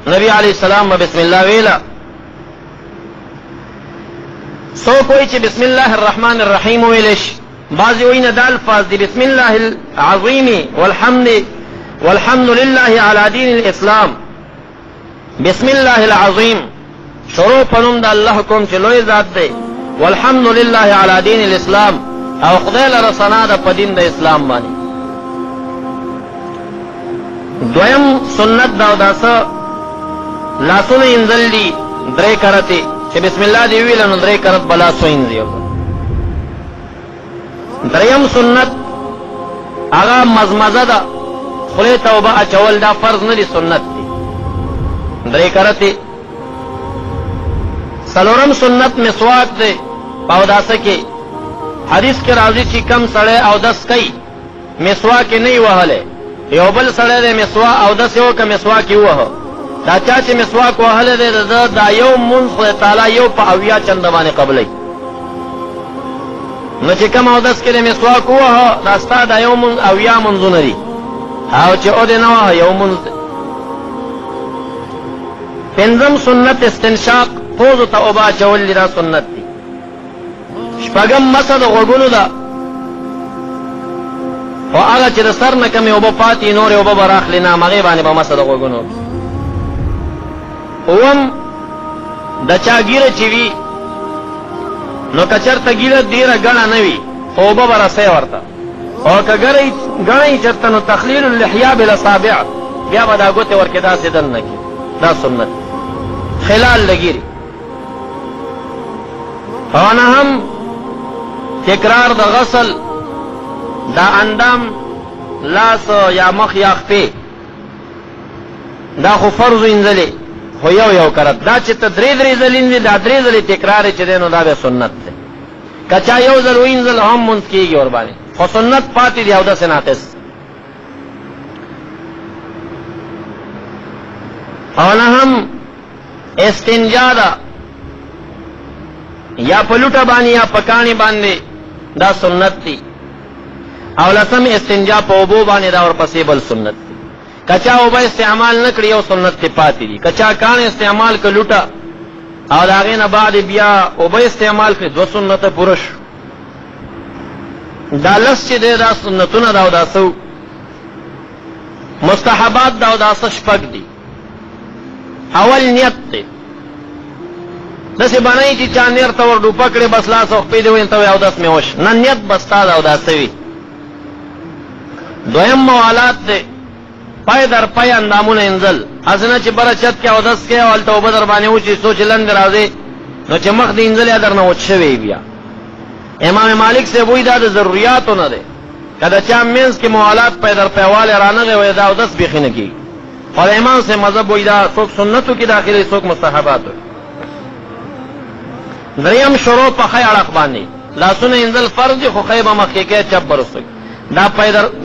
نبی علیہ السلام بسم الله ویلا سو کوئی چې بسم الله الرحمن الرحیم ویلش بعضی وینا د الفاظ دی بسم الله العظیم والحمد لله علی دین الاسلام بسم الله العظیم شروع پنوم د الله کوم چې لوی ذات دی والحمد لله علی دین الاسلام او خدای لره ثنا د پدین د اسلام باندې دویم سنت دا داسه لاسونه انزل دی درې کرته چې بسم الله دی ویل نو درې کرت بلا سوینځي دریم سنت هغه مزمزه ده خله توبه اچول دا فرض نه دی سنت دی درې کرته سلورم سنت مسواک دی او داسه کې حدیث کې راځي چې کم سړی او دس کوي مسواک نه وهله یو بل سړی د مسواک او دس یو که مسواک وهه دا چا چې مسواک وهله دی دا یو مونږ خدای تعالی یو په اویا چنده باندې قبلوي نو چې کم او دس کې د مسواک وهه دا ستا دا یو مونږ اویا منځونه دي او چې او دې نه وهه یو مونځ دی پنځم سنت استنشاق پوزو ته اوبه اچول دا سنت دی شپږم مسه د غوږونو ده خو هغه چې د سر نه کمې اوبه پاتې نورې اوبه به راخلي نه همغې باندې به مسه د غوږونو اوم د چا ګیره چې وي نو که چېرته ګیره ډېره ګڼه نه وي خو اوبه به رسۍ ورته او که ګڼه یې چېرته نو تخلیل اللحیا بالاصابع بیا به دا ګوتې ورکې داسې دننه کړي دا سنت خلال د ګیرې او نهم تکرار د غسل دا اندام لاس یا مخ یا خپې دا خو فرض انځلې خو یو کرت دا چې ته درې ځلې انځې دا درې ځلې تکرار چې دی نو دا به سنت دی که چا یو ځل وینځل هم مونځ کېږي ورباندې خو سنت پاتې دی او داسې ناقص او نهم استنجا ده یا په لوټه باندې یا په کاڼي باندې دا سنت دی او لسم استنجا په اوبو باندې دا ورپسې بل سنت دی که چا اوبه استعمال نه کړي یو سنت دی پاتې دي که چا کاڼي استعمال کړ لوټه او د هغې نه بعد بیا اوبه استعمال کړي دوه سنته پوره شو دا لس چې دی دا سنتونه دا او دا څه مستحبات دا او دا څه شپږ دي اول نیت دی داسې بنئ چې چا نیر ته ور ډوپه کړې بس لاس او خپې دې ویل ته وایي اودس مې وش نه نیت به ستا ده اوداسه وي دویم موالات دی پای در پای اندامونه انزل هسې نه چې بره چت کې اودس کې او هلته اوبه در باندې وچې څو چې لندې راځې نو چې مخ دې انزل یا در نه وچ شوی بیا امام مالک صاحب وایي دا د ضروریاتو نه دی که د چا منځ کې موالات پای در پایوالی رانغی وایي دا اودس بیخي نه کېږي خو د امام صاحب مذهب وایي دا څوک سنتو کې داخلي څوک مستحباتو دریم شروع په خی اړخ باندې لاسونه انزل فرض دي خو خی به مخکې کې چپ به رسوي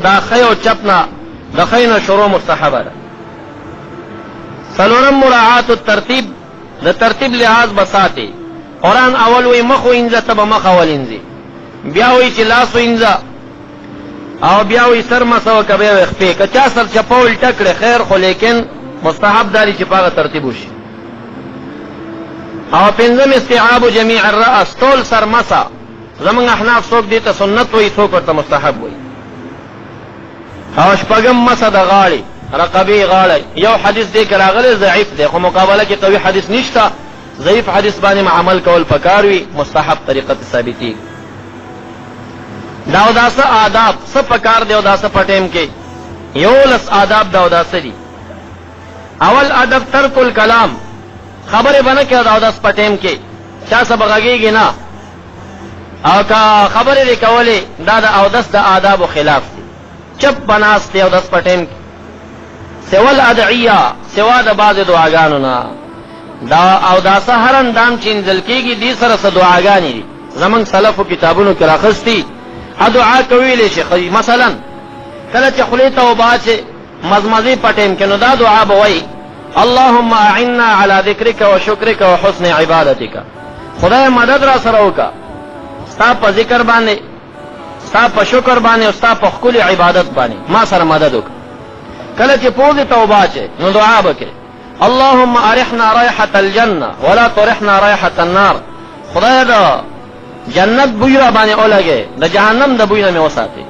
دا خی او چپ نه د خی نه شروع مستحبه ده څلورم مراعات الترتیب د ترتیب لحاظ به ساتي قرآن اول وی مخ وینځه ته به مخ اول انځي بیا وی چې لاس وینځه او بیا وی سر مسوه که بیا وی خپې که چا سر چپه الټه کړې خیر خو لیکن مستحب داري چې په هغه ترتیب وشي او پنځم استيعاب جميع الرأس ټول سر مسا زمونږ احناف څوک دې ته سنت وایي څوک ورته مستحب وایي او شپږم مسا د غاړې رقبې غاړه یو حدیث دې کې راغلی ضعیف دی خو مقابله کې قوي حدیث نشته ضعیف حدیث باندې عمل کول پکار وي مستحب طریقه ثابتېږي دا اوداسه آداب څه پکار دی اوداسه په ټیم کې یولس آداب دا اوداسه دي اول ادب ترک الکلام خبرې به نه کوې د اودس په ټیم کې چا څه به غږېږي نه او که خبرې دې کولې دا د اودس د آدابو خلاف دي چپ به ناست دی اودس په ټیم کې سوا الادعیه سوا د بعضې دعاګانو نه دا اوداسه هر اندام چې انزل کېږي دې سره څه دعاګانې دي زمونږ سلفو کتابونو کې راخستي دعا کویلی شي مثلا کله چې خولې ته اوبه چې مزمزې په ټیم کې نو دا دعا به وایي اللهم اعنا على ذکرک و شکرک و حسن عبادتک خدای مدد را سره وکړه ستا په ذکر باندې ستا په شکر باندې او ستا په ښکلي عبادت باندې ما سره مدد وکړه کله چې پوزې ته اوبه چې نو دعا به کوې اللهم ارحنا رایحة الجنه ولا ترحنا رایحة النار خدای دا جنت بوی را باندې اولګې د جهنم د بوی نه مې وساتې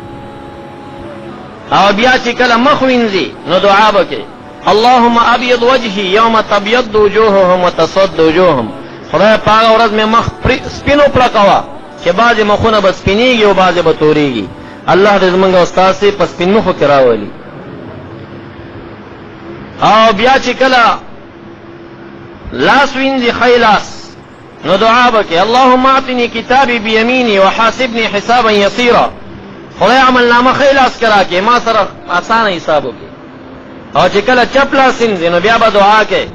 او بیا چې کله مخ وینځي نو دعا به کوې اللهم ابيض وجهي يوم تبيض وجوههم وتسود وجوههم خدای په هغه ورځ مې مخ سپینو پړکوه چې بعضې مخونه به سپینېږي او بعضې به تورېږي الله دې زمونږ او ستاسې په سپین مخو کې راولي او بیا چې کله لاس وینځي ښی لاس نو دعا به کوې اللهم اعطني کتابي بیمیني وحاسبني حسابا یسیرا خدای عملنامه ښی لاس کې راکړې ما سره اسانه حساب وکړي او چې کله چپ لاس وینځي نو بیا به دعا کوې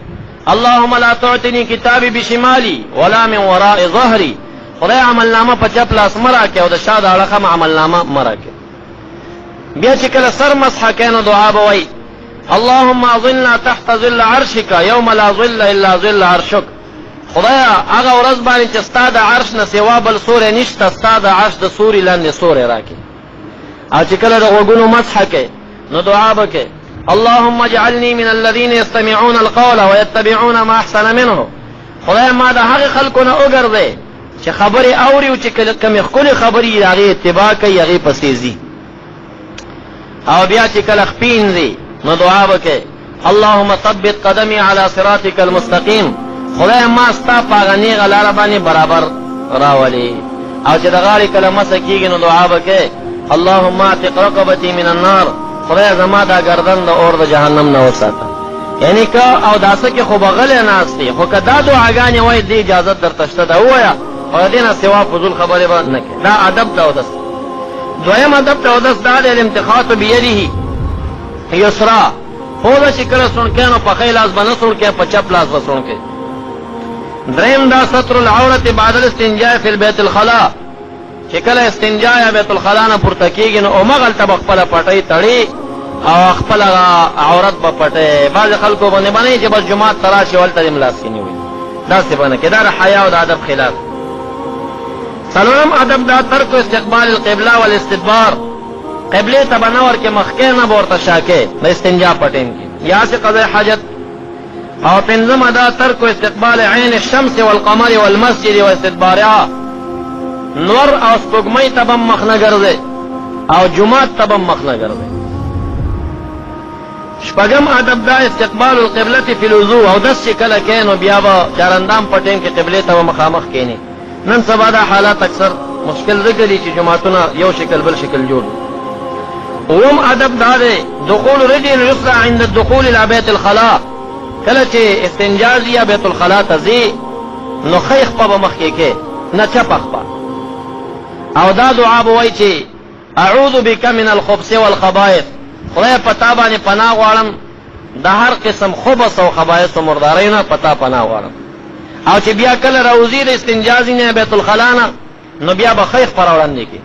اللهم لا تعطني کتابي بشمالي ولا من وراء ظهري خدای عملنامه په چپ لاس مه راکړې او د شا د اړخه م عملنامه مه راکړې بیا چې کله سر مسحه کوې نو دعا به وایي اللهم اظلنا تحت ظل عرشك يوم لا ظل الا ظل عرشك خدایا هغه ورځ باندې چې ستا د عرش نه سوا بل سوری نشته ستا د عرش د سوري لاندې سوری راکړي او چې کله د غوږونو مسحه کوې نو دعا به کوې اللهم اجعلني من الذين يستمعون القول ويتبعون ما احسن منه خدای ما د هغې خلکو نه وګرځې چې خبرې اوري او چې کومې ښکلې خبرې د هغې اتباع کوي هغې پسې ځي او بیا چې کله خپې وینځي نو دعا به کوې اللهم ثبت قدمي على صراطك المستقيم خدای ما ستا په هغه نیغه لاره باندې برابر راولي او چې د غاړې کله مسه کېږي نو دعا به کوې اللهم اعتق رقبتي من النار خدای زما دا گردن د اور د جهنم نه وساته یعنی که اوداسه کې خو به غلی ناست دی خو که دا دعاګانې وایي دې اجازت درته شته ده ووایه او د دې نه سوا فضول خبرې به نه کوې دا ادب د اودس دویم ادب د اودس دا دی الامتخاط بیده یسرا پوزه چې کله سونکې نو په ښی لاس به نه سونکې په چپ لاس به سونکې دریم دا ستر العورت بعد الاستنجاء فی البیت الخلا چې کله استنجا یا بیت الخلا نه پورته کېږي نو همغلته به خپله پټۍ تړي او خپل عورت به پټې بعضې خلکو باندې بنوي چې بس جومات ته راشي هلته دې ملاس کې نیوي داسې به نه کړي دا د حیا او د ادب خلاف څلورم ادب دا ترک استقبال القبله والاستدبار قبلې ته به نه ورکې مخکې نه به ورته شا کې د استنجا په ټیم کې یا سې قضای حاجت او پنځم دا ترک استقبال عین الشمس والقمر والمسجد واستدبارها نور او سپوږمۍ ته به مخ نه ګرځې او جومات ته به مخ نه ګرځې شپږم ادب دا استقبال القبلة فی الوضوء او دس چې کله کې نو بیا به چارندام په ټیم کې قبلې ته به مخامخ کېنې نن سبا دا حالات اکثر مشکل ذکر دي چې جوماتونه یو شکل بل شکل جوړ اوم ادب دا دی دخول رجل اليسرى عند الدخول الى بیت الخلا کله چې استنجاز یا بیت الخلا ته ځي نو ښی خپه به مخکې کې نه چپه خپه او دا دعا به وایي چې اعوذ بک من الخبث والخبائث خدای په تا باندې پناه غواړم د هر قسم خبث او خبائث او مردارۍ نه په تا پناه غواړم او چې بیا کله راوځي د استنجاز نه بیت الخلا نه نو بیا به ښی خپه راوړاندې کې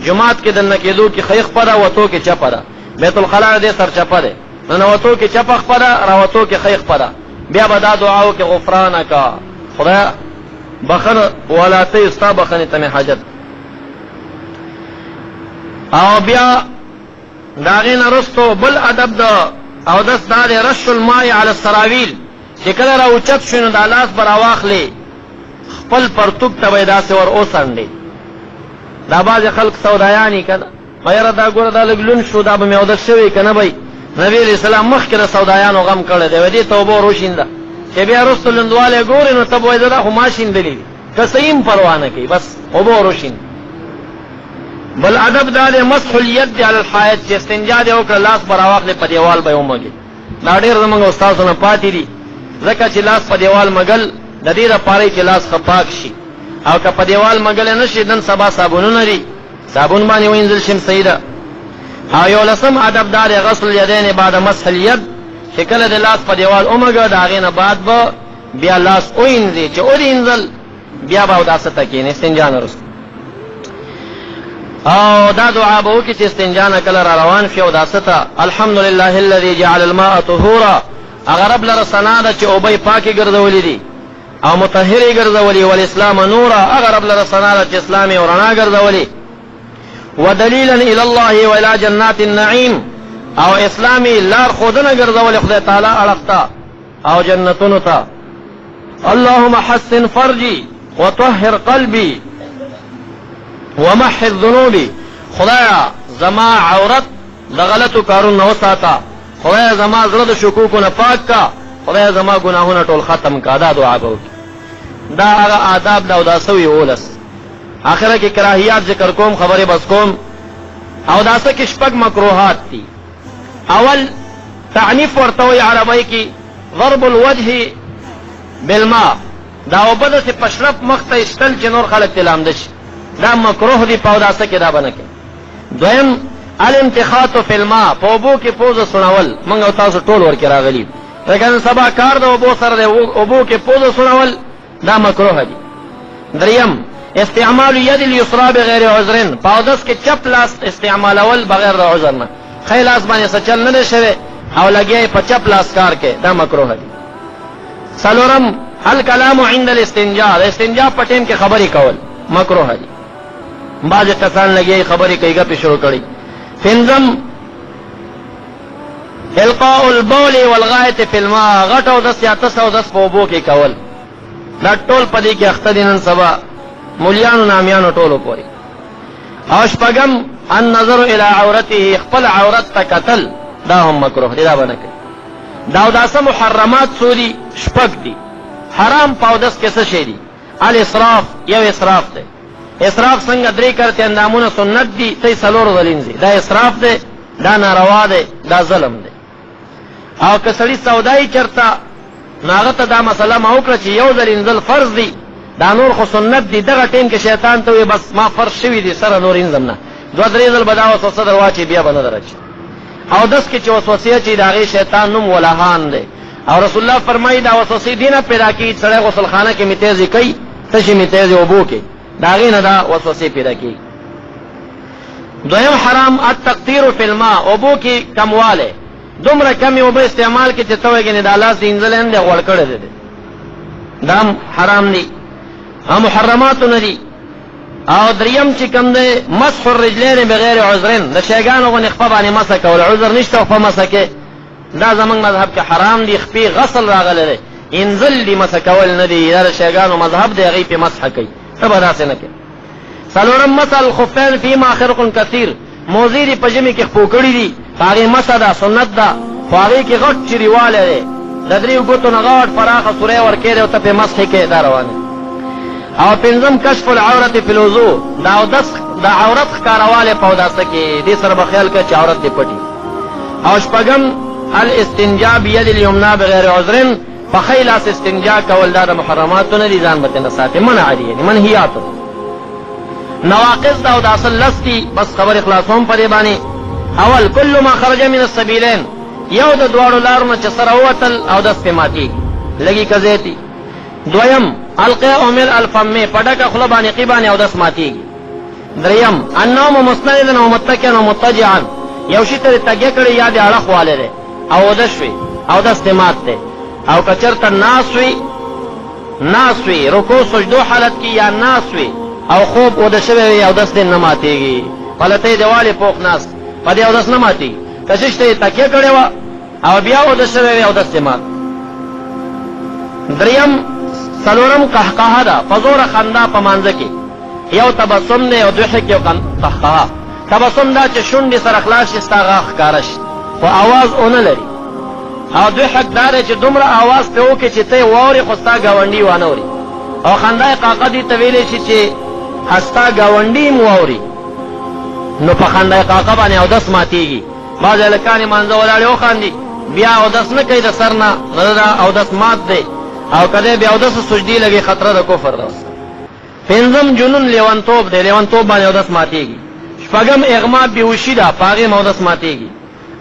جومات کې دننه کېدو کې ښی خپه ده وتو کې چپه ده بیت الخلا دې سر چپه ده ننوتو کې چپه خپه ده راوتو کې ښی خپه ده بیا به دا دعا وکړې غفرانک خدای بخنه ولاتۍ ستا بخنې ته مې حاجت او بیا د هغې نه رستو بل ادب د اودس دا دی رش الماء علی السراویل چې کله را اوچت شوي نو دا لاس به راواخلې خپل پرتوب ته به یې داسې ور اوسنډې دا بعضې خلک سودایانې که نه یاره دا ګوره دا لږ لوند شو دا به مې اودس شوی که نه بی نبی علیه السلام مخکې د سودایانو غم کړی دی وایي دې ته اوبه ور وشینده چې بیا وروسته لوندوالی ګورې نو ته به وایي دا خو ما شیندلي دي که څه هم پروا نه کوي بس اوبه ور وشیند بل ادب دا دی مسح الید علی الحائط چې استنجا دې وکړه لاس به راواخلې په دیوال به یې ومږې دا ډېر زموږ استادو نه پاتې دي ځکه چې لاس په دیوال مګل د دې لپاره چې لاس خپاک شي، او که په دیوال مګل نه شي نن سبا صابونونه دي، صابون باندې وینځل شم صحیح ده. او یو لسم ادب دار غسل الیدین بعد مسح الید، چې کله د لاس په دیوال اومګه د هغې نه بعد به بیا لاس وینځي، چې وینځل بیا به اوداسه ته کښېني استنجا نه وروسته. او دا دعا به وکړي چې استنجا نه کله را روان شي اوداسه ته، الحمدلله الذي جعل الماء طهورا، هغه رب لره ثنا ده چې اوبه یې پاکې ګرځولې دي او مطهرې ګرځولې، والاسلام نورا، هغه رب لره ثنا ده چې اسلام یې رڼا ګرځولې، ودلیلا الى الله والى جنات النعیم، او اسلامي لار خودنه ګرځولې خدای تعالی اړخ ته او جنتونو ته. اللهم حسن فرجي وطهر قلبي ومح الذنوب، خدایا زما عورت د غلطو کارونو نه وساته، خدایا زما زړه د شکوکو نه پاک کا، خدایا زما ګناهونه ټول ختم کا. دا دعا به وکړي. دا هغه آداب د اوداسه وي 19. آخره کې کراهیات ذکر کوم، خبرې بس کوم. اوداسه کې شپږ مکروهات دي. اول تعنیف ورته وایي عربی کې ضرب الوجه بالماء، دا اوبه داسې په شرف مخ ته ایستل چې نور خلک ترې لامده شي، دا مکروه دي په اوداسه کې، دا به نه کوي. دویم الانتخاط فی الماء، په اوبو کې پوزه سړول، موږ او تاسو ټول ورکې راغلي، لکه سبا کار د اوبو سره د اوبو کې پوزه سړول دا مکروه دي. دریم استعمال ید الیسرا بغیر عذر، په اودس کې چپ لاس استعمالول بغیر د عذر نه، ښی لاس باندې څه چل نه دی شوی او لګیا په چپ لاس کار کې، دا مکروه دي. څلورم الکلام عند الاستنجاء، د استنجا په ټیم کې خبرې کول مکروه دي. بعضې کسان لګیا خبرې کوي، ګپې شروع کړي. پنځم القاء البول والغایت فی الماء، غټ اودس یا تس اودس په اوبو کې کول، دا ټول په دې کې اخته دي نن سبا مولیانو نامیانو ټولو پورې. او شپږم النظر الى عورته، خپل عورت ته کتل، دا هم مکروه دي، دا به نه کوي. دا اوداسه محرمات څو دي؟ شپږ دي. حرام په اودس کې څه شی دي؟ الاسراف، یو اسراف دی. اسراف څنګه درې کرتې اندامونه سنت دي، تی څلور ځلینځي، دا اسراف دی، دا ناروا دی، دا ظلم دی. او که سړي سودایي چرته نو هغه ته دا مسله ما وکړه چې یو ځل انځل فرض دی، دا نور خو سنت دي. دغه ټیم کې شیطان ته وایي بس ما فرض شوي دي سره نور انځم نه، دوه درې ځل به دا وسوسه در واچي بیا به نه در اچي. اودس کې چې وسوسې اچي د هغې شیطان نوم ولهان دی، او رسول الله فرمایي دا وسوسې دې نه پیدا کېږي سړی غسلخانه کې میتیزې کوي، تشې میتیزې اوبو کې، د هغې نه دا وسوسې پیدا کېږي. دویم حرام التقطیر فی الماء، اوبو کې کموالی، دومره کمې اوبه استعمال کې چې ته وایې ګنې دا لاس انځلی نه دی غوړ کړی دی، دا هم حرام دي، هم محرماتو نه دي. او دریم چې کوم دی مسح الرجلین بغیر عذرین، د شیګانو غوندې خپه باندې مسح کول، عذر نشته خپه مسح کې، دا زموږ مذهب کې حرام دي. خپې غسل راغلی دی، انځل دي، مسح کول نه دي، دا د شیګانو مذهب دی، هغوی پې مسح کوي، ته به داسې نه کوي. څلورم مسح الخفین فیما خرق کثیر، موزې دي په ژمي کې خپو کړي دي، په هغې مسح ده سنت ده، خو هغې کې غټ چریوالی دی، د دریو ګوتو نه غټ پراخه سوری ورکې دی او ته پې مسح کوې، دا روان دی. او پنځم کشف العورت فی الوضوء، دا اودس د عورت ښکاروالی په اوداسه کې، دې سره به خیال کوه چې عورت دې پټي. او شپږم الاستنجا بید الیمنا بغیر عذرین، په ښی لاس استنجا کول دا د محرماتو نه دي، ځان به ترې نه ساتې، منع دي، یعنې منهیاتو. نواقض د اوداسه لس دي، بس خبرې خلاصوم په دې باندې. اول کل ما خرج من السبیلین، یو د دواړو لارو نه چې سره ووتل اودس پې ماتېږي، لږي که زیاتي. دویم القاء ملء الفم، په ډکه خوله باندې قی باندې اودس ماتېږي. دریم النوم مستندن او متکئا او مضطجعا، یو شي ته تکیه کړې یا دې اړخ والی دی او اودس شوي، اودس دې مات دی. او که چېرته ناس وي رکوع سجدو حالت کې یا ناس وي او خوب اوده شوی وي، اودس دې نه ماتېږي، غلطۍ دې والې پوخ ناست، په دې اودس نه ماتېږي. کشش ته یې تکیه کړې وه او بیا اوده شوی وي، اودس دې مات. دریم څلورم قهقهه ده، په زوره خندا په مانځه کې، یو تبسم دی او ضحک یو قهقهه. تبسم دا چې شونډې سره خلاص شي ستا غاښ ښکاره شي خو اواز ونه لري، او ضحک دا دی چې دومره اواز پې وکړي چې ته یې واورې خو ستا ګاونډي وانه اوري. او خندا قهقه دې ته ویلی شي چې ستا ګاونډي م واوري، نو په خندا قهقه باندې اودس ماتېږي. بعضې هلکانې مانځه ولاړې وخاندي، بیا اودس نه کوي د سر نه اودس مات دی او کله بیا اودس سجدي لګي خطر د کفر ده. پنځم جنون لیونتوب دی، لیونتوب باندې اودس ماتيږي. شپږم اغما بیهوشي ده، پاغه اودس ماتيږي.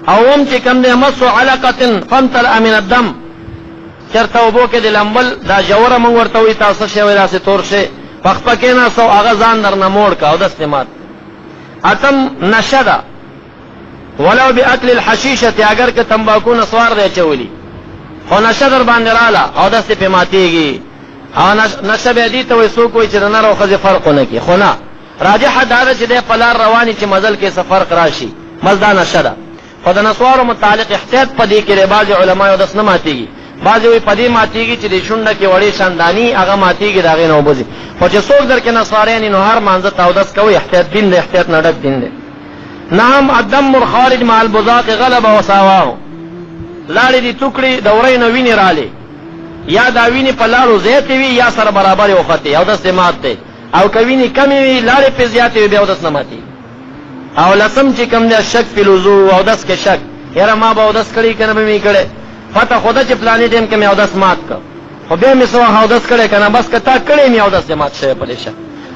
اوم چې کوم دی مسو علقه فمتل من الدم، چرته وبو کې د لمبل دا جوړه مونږ ورته وي تاسو شی وای راسه تور شي پخپکینا سو هغه ځان درنه موړ کا اودس مات. اتم نشدا ولو باكل الحشيشه، اگر که تمباکو نسوار دی چولی خو نشه در باندې رااله او داسې په ماتېږي او نشه به دي ته وای څوک وای چې نر او ښځې فرق نه کوي. خو نه، راجحه دا ده چې د پلار رواني چې مزل کې څه فرق راشي مزدا نشه ده. خو د نسوارو متعلق احتیاط پدې کې بعض علما یو داس نه ماتېږي، بعض وی پدې ماتېږي چې د شونډه کې وړې شاندانی هغه ماتېږي دا غي نه وبځي. خو چې څوک درکې نسوارین نو هر مانزه تاودس کوي، احتیاط دین دی، احتیاط نه ډک دین دی. نعم الدم الخارج مع البزاق غلب وساواه، لاړې دي ټوکړي د ورې نه ویني رااله یا دا ویني په لاړو زیاتې وي یا سره برابر وخته او د سمات ته او کوینی کمی وی لاړې په زیاتې وي بیا د سماتي. او لسم چې کم دی شک په لوزو او داس کې شک یاره ما به داس کړی کنه به می کړي پته خدا چې پلانې ټیم کې می او داس مات کا خو به می سو او داس کړي کنه بس کته کړي می او داس مات شي په لشه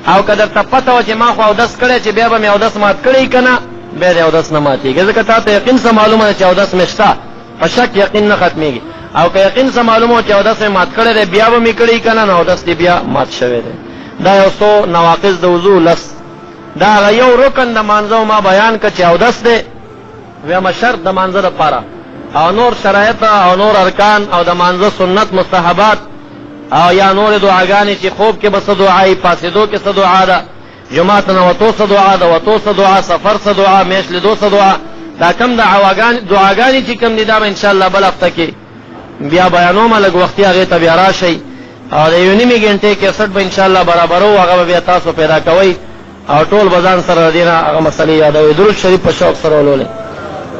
او کدر ته پته و چې ما خو او داس کړي چې بیا به می او داس مات کړي کنه به او داس نه ماتي ځکه ته یقین سره معلومه چې او داس مشتا په شک یقین نه ختميږي او که یقین سره معلومه چې او داس مات کړي بیا به می کړي کنه نو داس دی بیا مات شوی دی. دا یو څو نواقض د وضو لس دا یو رکن د مانځو ما بیان کړ چې او داس دی ویم شرط د مانځه لپاره او نور شرایط او نور ارکان او د مانځه سنت مستحبات او یا نور دعاګانې چې خوب کې بس دعای پاسېدو کې څه دعا ده جمعه نه وتو څه دعا ده وتو څه دعا سفر څه دعا میش لیدو څه دعا دا کم د دعاګانې چې کم دي دا ان شاء الله بل هفته کې بیا بیانوم لږ وخت هغه ته بیا راشي او د یو نیمه غنټه کې 60 به ان شاء الله برابرو هغه بیا تاسو پیدا کوي او ټول بزان سره دینه هغه مسلې یادوي. درود شریف په شوق سره ولولئ.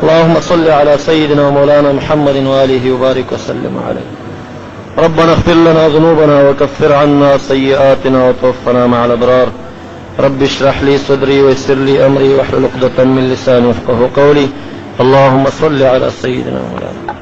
اللهم صل على سيدنا ومولانا محمد وآله وبارك وسلم عليه. ربنا اغفر لنا ذنوبنا وكفر عنا سيئاتنا وتوفنا مع الأبرار. رب اشرح لي صدري ويسر لي أمري واحلل عقدة من لساني يفقهوا قولي. اللهم صل على سيدنا ومولانا